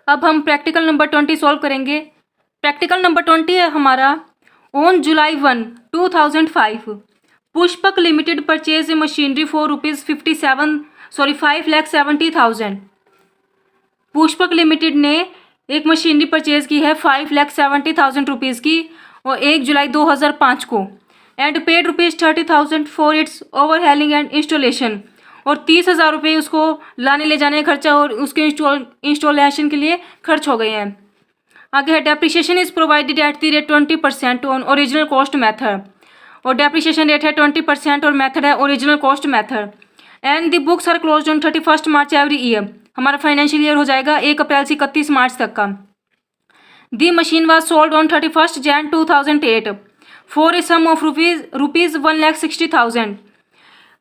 अब हम practical number 20 solve करेंगे। प्रैक्टिकल नंबर 20 है हमारा, on July 1, 2005 Pushpak limited purchase a machinery for ₹5,70,000। Pushpak limited ने एक मशीनरी परचेज की है 5,70,000 रुपीज़ की और 1 जुलाई 2005 को, and paid ₹30,000 for its overhauling and installation, और 30,000 रुपये उसको लाने ले जाने का खर्चा और उसके इंस्टॉलेशन के लिए खर्च हो गए हैं। आगे है depreciation is provided at the rate 20% on original cost method, और डेप्रिसिएशन रेट है 20% और मेथड है original cost method, and the books are closed on 31 March every year. हमारा फाइनेंशियल ईयर हो जाएगा 1 अप्रैल से 31 मार्च तक का। The machine was sold on 31 Jan 2008 for a sum of rupees 1,60,000,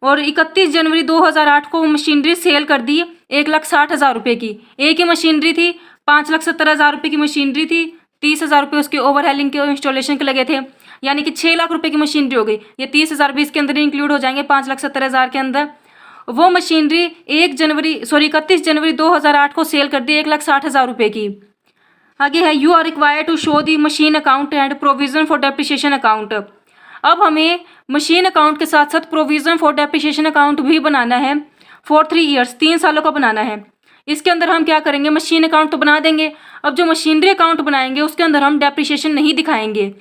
और 31 जनवरी 2008 को मशीनरी सेल कर दी 1,60,000 रुपये की। एक ही मशीनरी थी, 5,70,000 रुपये की मशीनरी थी, 30,000 रुपये उसके ओवरहैलिंग के इंस्टॉलेशन के लगे थे, यानी कि 6 लाख रुपये की मशीनरी हो गई। ये 30,000 भी इसके अंदर इंक्लूड हो जाएंगे 5,70,000 के अंदर। वो मशीनरी 31 जनवरी 2008 को सेल कर दी 1,60,000 रुपये की। आगे है you are required to show the machine account and provision for depreciation account. अब हमें मशीन अकाउंट के साथ साथ प्रोविजन फॉर डेप्रिसिएशन अकाउंट भी बनाना है फॉर 3 ईयर्स, 3 सालों का बनाना है। इसके अंदर हम क्या करेंगे, मशीन अकाउंट तो बना देंगे, अब जो मशीनरी अकाउंट बनाएंगे उसके अंदर हम डेप्रिसिएशन नहीं दिखाएंगे।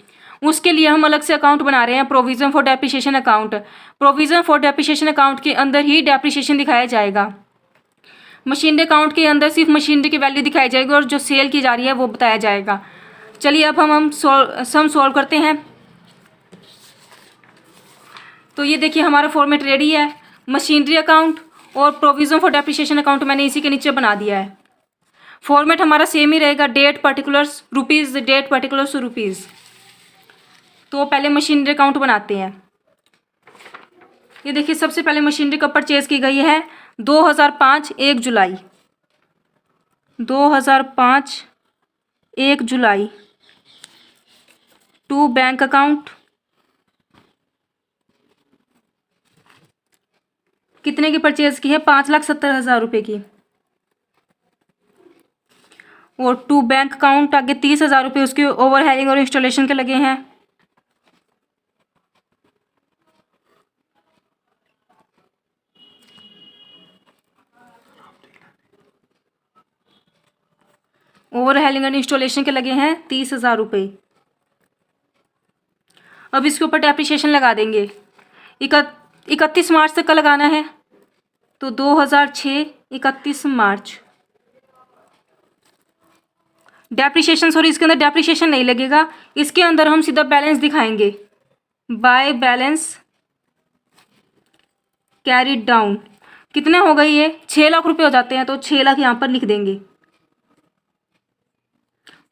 उसके लिए हम अलग से अकाउंट बना रहे हैं, provision for depreciation account. Provision for depreciation account के अंदर ही डेप्रिसिएशन दिखाया जाएगा। मशीनरी अकाउंट के अंदर सिर्फ मशीनरी की वैल्यू दिखाई जाएगी और जो सेल की जा रही है वो बताया जाएगा। चलिए अब हम सम सॉल्व करते हैं। तो ये देखिए हमारा फॉर्मेट रेडी है, मशीनरी अकाउंट और प्रोविजन फॉर डेप्रिसिएशन अकाउंट मैंने इसी के नीचे बना दिया है। फॉर्मेट हमारा सेम ही रहेगा, date particulars rupees, date particulars rupees. तो पहले मशीनरी अकाउंट बनाते हैं। ये देखिए सबसे पहले मशीनरी कब परचेज की गई है, 2005 1 जुलाई, 2005 1 जुलाई। टू बैंक अकाउंट कितने की परचेज की है, 5,70,000 रुपये की, और टू बैंक अकाउंट आगे 30,000 रुपये उसके ओवरहेडिंग और इंस्टॉलेशन के लगे हैं। ओवरहेडिंग और इंस्टॉलेशन के लगे हैं 30,000 रुपये। अब इसके ऊपर डेप्रिसिएशन लगा देंगे। 31 मार्च तक का लगाना है, तो 2006 31 मार्च। डेप्रिसिएशन सॉरी इसके अंदर डेप्रिसिएशन नहीं लगेगा, इसके अंदर हम सीधा बैलेंस दिखाएंगे, बाय बैलेंस कैरिड डाउन। कितने हो गए ये, 6 लाख रुपए हो जाते हैं, तो 6 लाख यहाँ पर लिख देंगे।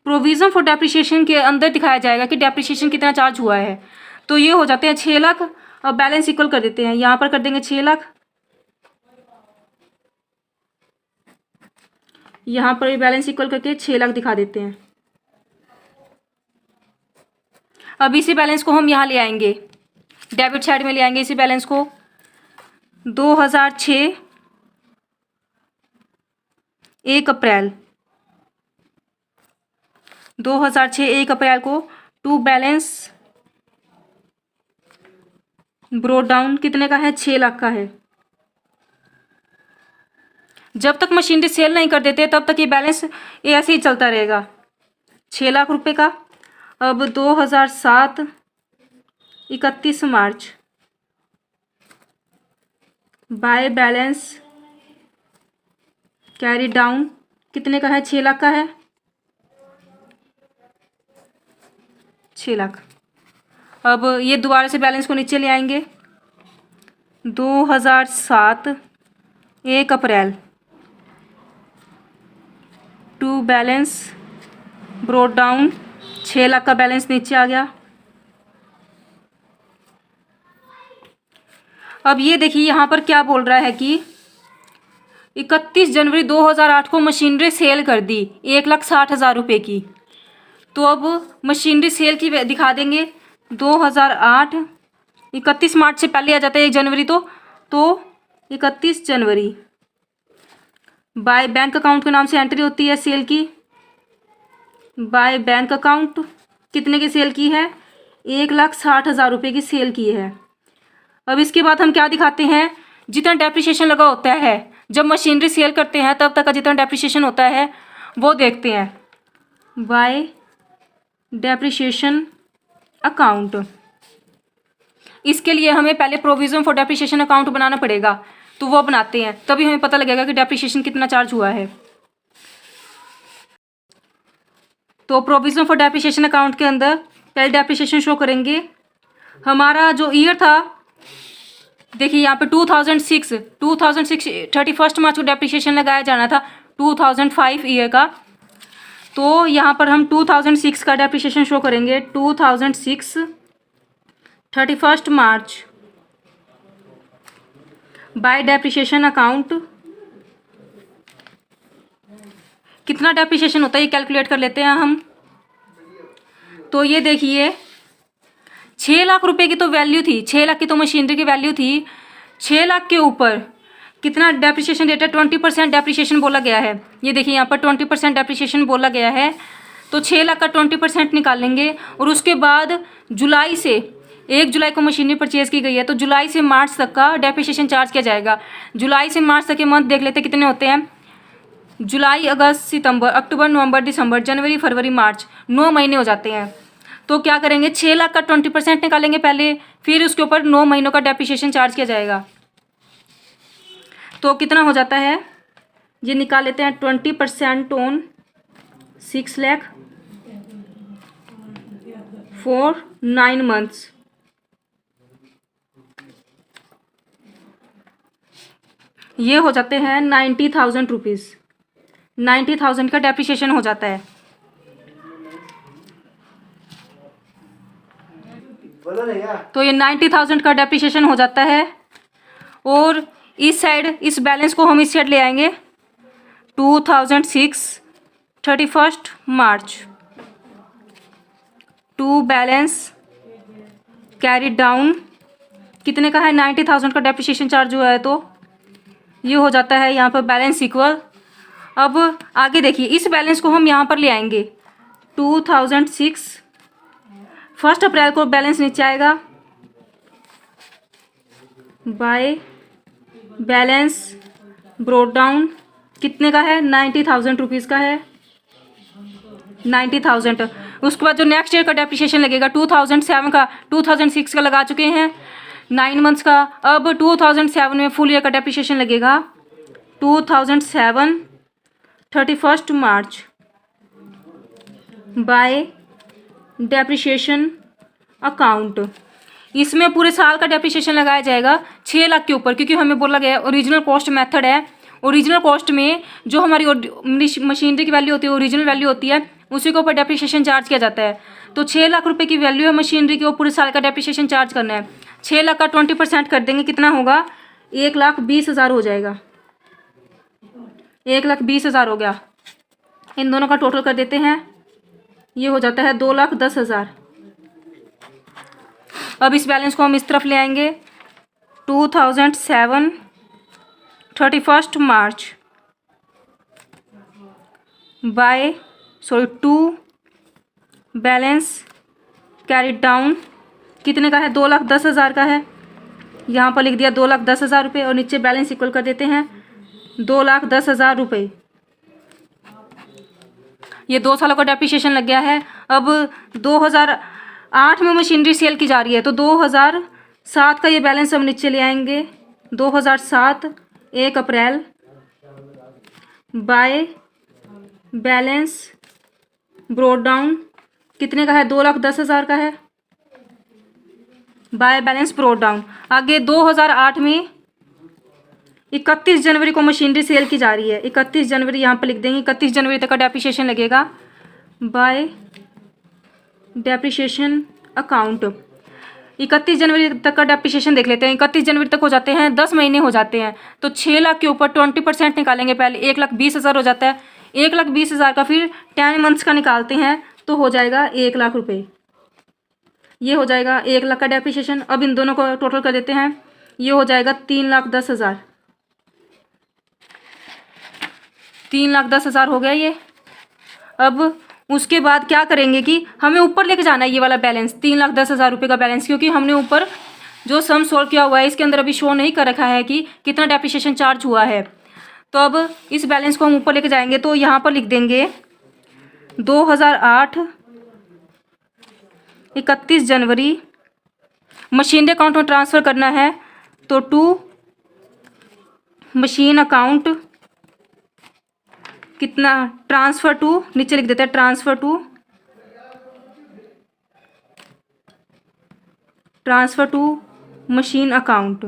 प्रोविजन फॉर डेप्रिसिएशन के अंदर दिखाया जाएगा कि डेप्रिसिएशन कितना चार्ज हुआ है, तो ये हो जाते हैं 6 लाख। अब बैलेंस इक्वल कर देते हैं, यहाँ पर कर देंगे 6 लाख, यहाँ पर बैलेंस इक्वल करके 6 लाख दिखा देते हैं। अब इसी बैलेंस को हम यहाँ ले आएंगे, डेबिट साइड में ले आएंगे इसी बैलेंस को। 2006 1 अप्रैल, 2006 1 अप्रैल को टू बैलेंस ब्रोड डाउन कितने का है, 6 लाख का है। जब तक मशीनरी सेल नहीं कर देते तब तक ये बैलेंस ऐसे ही चलता रहेगा, 6 लाख रुपए का। अब 2007 31 March, by balance carry down कितने का है, 6 लाख का है, 6 लाख। अब ये दोबारा से बैलेंस को नीचे ले आएंगे। 2007 1 April to balance brought down, 6 lakh का बैलेंस नीचे आ गया। अब ये देखिए यहाँ पर क्या बोल रहा है कि 31 जनवरी 2008 को मशीनरी सेल कर दी 1,60,000 रुपये की। तो अब मशीनरी सेल की दिखा देंगे 2008, 31 मार्च से पहले आ जाता है 1 जनवरी, तो 31 जनवरी। बाय बैंक अकाउंट के नाम से एंट्री होती है सेल की, बाय बैंक अकाउंट कितने की सेल की है, 1,60,000 रुपये की सेल की है। अब इसके बाद हम क्या दिखाते हैं, जितना डेप्रिसिएशन लगा होता है जब मशीनरी सेल करते हैं तब तक का जितना डेप्रिसिएशन होता है वो देखते हैं। बाय डेप्रिसिएशन अकाउंट, इसके लिए हमें पहले प्रोविजन फॉर डेप्रिसिएशन अकाउंट बनाना पड़ेगा, तो वो बनाते हैं, तभी हमें पता लगेगा कि डेप्रिसिएशन कितना चार्ज हुआ है। तो प्रोविजन फॉर डेप्रिसिएशन अकाउंट के अंदर पहले डेप्रिसिएशन शो करेंगे। हमारा जो ईयर था, देखिए यहाँ पे 2006 31 मार्च को डेप्रिसिएशन लगाया जाना था 2005 ईयर का, तो यहाँ पर हम 2006 का डेप्रिसिएशन शो करेंगे। 2006 31 मार्च बाय डेप्रिसिएशन अकाउंट कितना डेप्रिसिएशन होता है ये कैलकुलेट कर लेते हैं हम। तो ये देखिए 6 लाख रुपए की तो वैल्यू थी, 6 लाख की तो मशीनरी की वैल्यू थी। 6 लाख के ऊपर कितना डेप्रिसिएशन रेट है, 20% डेप्रिसिएशन बोला गया है। ये देखिए यहाँ पर 20% डेप्रिसिएशन बोला गया है, तो 6 लाख का 20% निकालेंगे और उसके बाद जुलाई से 1 जुलाई को मशीनरी परचेज की गई है, तो जुलाई से मार्च तक का डेप्रिसिएशन चार्ज किया जाएगा। जुलाई से मार्च तक के मंथ देख लेते कितने होते हैं। जुलाई, अगस्त, सितंबर, अक्टूबर, नवंबर, दिसंबर, जनवरी, फरवरी, मार्च, 9 महीने हो जाते हैं। तो क्या करेंगे, 6 लाख का 20% निकालेंगे पहले, फिर उसके ऊपर 9 महीनों का डेप्रिसिएशन चार्ज किया जाएगा। तो कितना हो जाता है, ये निकाल लेते हैं। 20% ऑन 6 लाख फॉर 9 मंथ्स, ये हो जाते हैं 90,000 रुपीज़। 90,000 का डेप्रिसिएशन हो जाता है। तो ये 90,000 का डेप्रिसिएशन हो जाता है। और इस साइड इस बैलेंस को हम इस साइड ले आएंगे। 2006 31 March two balance carry down कितने का है, 90,000 का डेप्रिसिएशन चार्ज हुआ है, तो ये हो जाता है यहाँ पर बैलेंस इक्वल। अब आगे देखिए, इस बैलेंस को हम यहाँ पर ले आएंगे। 2006 1 अप्रैल को बैलेंस नीचे आएगा। बाय बैलेंस ब्रोड डाउन कितने का है, 90,000 रुपीज़ का है, 90,000। उसके बाद जो नेक्स्ट ईयर का डेप्रिसिएशन लगेगा 2007 का, 2006 का लगा चुके हैं 9 मंथ्स का। अब 2007 में फुल ईयर का डेप्रिसिएशन लगेगा। 2007 31 मार्च बाय डेप्रिसिएशन अकाउंट, इसमें पूरे साल का डेप्रिसिएशन लगाया जाएगा 6 लाख के ऊपर, क्योंकि हमें बोला गया है ओरिजिनल कॉस्ट मेथड है। ओरिजिनल कॉस्ट में जो हमारी मशीनरी की वैल्यू होती है, ओरिजिनल वैल्यू होती है, उसी के ऊपर डेप्रिसिएशन चार्ज किया जाता है। तो 6 लाख रुपए की वैल्यू है मशीनरी की, वो पूरे साल का डेप्रिसिएशन चार्ज करना है। 6 लाख का 20% कर देंगे, कितना होगा, 1,20,000 हो जाएगा। 1,20,000 हो गया। इन दोनों का टोटल कर देते हैं, ये हो जाता है 2,10,000। अब इस बैलेंस को हम इस तरफ ले आएंगे। 2007 31 March by to balance carry down कितने का है, 2,10,000 का है। यहाँ पर लिख दिया 2,10,000 रुपये और नीचे बैलेंस इक्वल कर देते हैं 2,10,000 रुपये। ये 2 सालों का डेप्रिसिएशन लग गया है। अब 2008 में मशीनरी सेल की जा रही है, तो 2007 का ये बैलेंस हम नीचे ले आएंगे। 2007 1 अप्रैल बाय बैलेंस ब्रोड डाउन कितने का है, 2,10,000 का है, बाय बैलेंस ब्रोड डाउन। आगे 2008 में 31 जनवरी को मशीनरी सेल की जा रही है। 31 जनवरी यहाँ पर लिख देंगे, 31 जनवरी तक का डेप्रिसिएशन लगेगा बाय डेप्रिसिएशन अकाउंट। 31 जनवरी तक का डेप्रिसिएशन देख लेते हैं। 31 जनवरी तक हो जाते हैं, 10 महीने हो जाते हैं। तो 6 लाख के ऊपर 20% निकालेंगे पहले, 1,20,000 हो जाता है। 1,20,000 का फिर 10 मंथ्स का निकालते हैं, तो हो जाएगा 1 लाख रुपये। ये हो जाएगा 1 लाख का डेप्रिसिएशन। अब इन दोनों को टोटल कर देते हैं, ये हो जाएगा 3,10,000। 3,10,000 हो गया ये। अब उसके बाद क्या करेंगे कि हमें ऊपर लेके जाना है ये वाला बैलेंस 3,10,000 रुपये का बैलेंस, क्योंकि हमने ऊपर जो सम सॉल्व किया हुआ है इसके अंदर अभी शो नहीं कर रखा है कि कितना डेप्रिसिएशन चार्ज हुआ है। तो अब इस बैलेंस को हम ऊपर लेके जाएंगे, तो यहाँ पर लिख देंगे 2008 31 जनवरी मशीनरी अकाउंट में ट्रांसफ़र करना है, तो टू मशीन अकाउंट कितना, ट्रांसफ़र टू, नीचे लिख देते हैं ट्रांसफ़र टू मशीन अकाउंट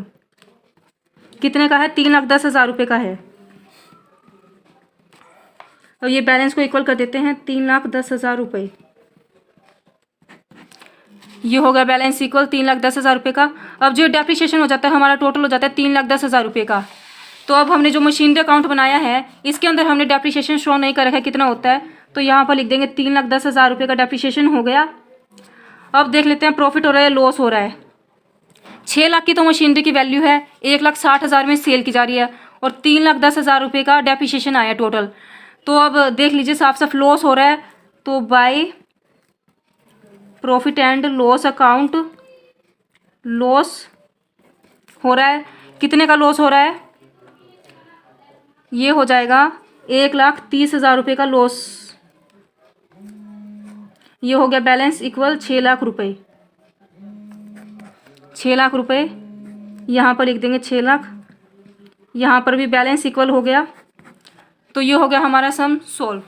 कितने का है, 3,10,000 रुपये का है। और ये बैलेंस को इक्वल कर देते हैं 3,10,000 रुपये। ये हो गया बैलेंस इक्वल 3,10,000 रुपये का। अब जो डेप्रिसिएशन हो जाता है हमारा टोटल हो जाता है 3,10,000 रुपये का। तो अब हमने जो मशीनरी अकाउंट बनाया है इसके अंदर हमने डेप्रिसिएशन शो नहीं कर रखा है कितना होता है, तो यहाँ पर लिख देंगे 3,10,000 रुपये का डेप्रिसिएशन हो गया। अब देख लेते हैं प्रॉफिट हो रहा है लॉस हो रहा है। 6 लाख की तो मशीनरी की वैल्यू है, 1,60,000 में सेल की जा रही है और 3,10,000 रुपये का डेप्रिसिएशन आया टोटल। तो अब देख लीजिए साफ साफ लॉस हो रहा है, तो by profit and loss account loss हो रहा है। कितने का लॉस हो रहा है, ये हो जाएगा 1,30,000 रुपये का लॉस। ये हो गया बैलेंस इक्वल 6 लाख रुपये। 6 लाख रुपये यहाँ पर लिख देंगे 6 लाख, यहाँ पर भी बैलेंस इक्वल हो गया। तो ये हो गया हमारा सम सॉल्व।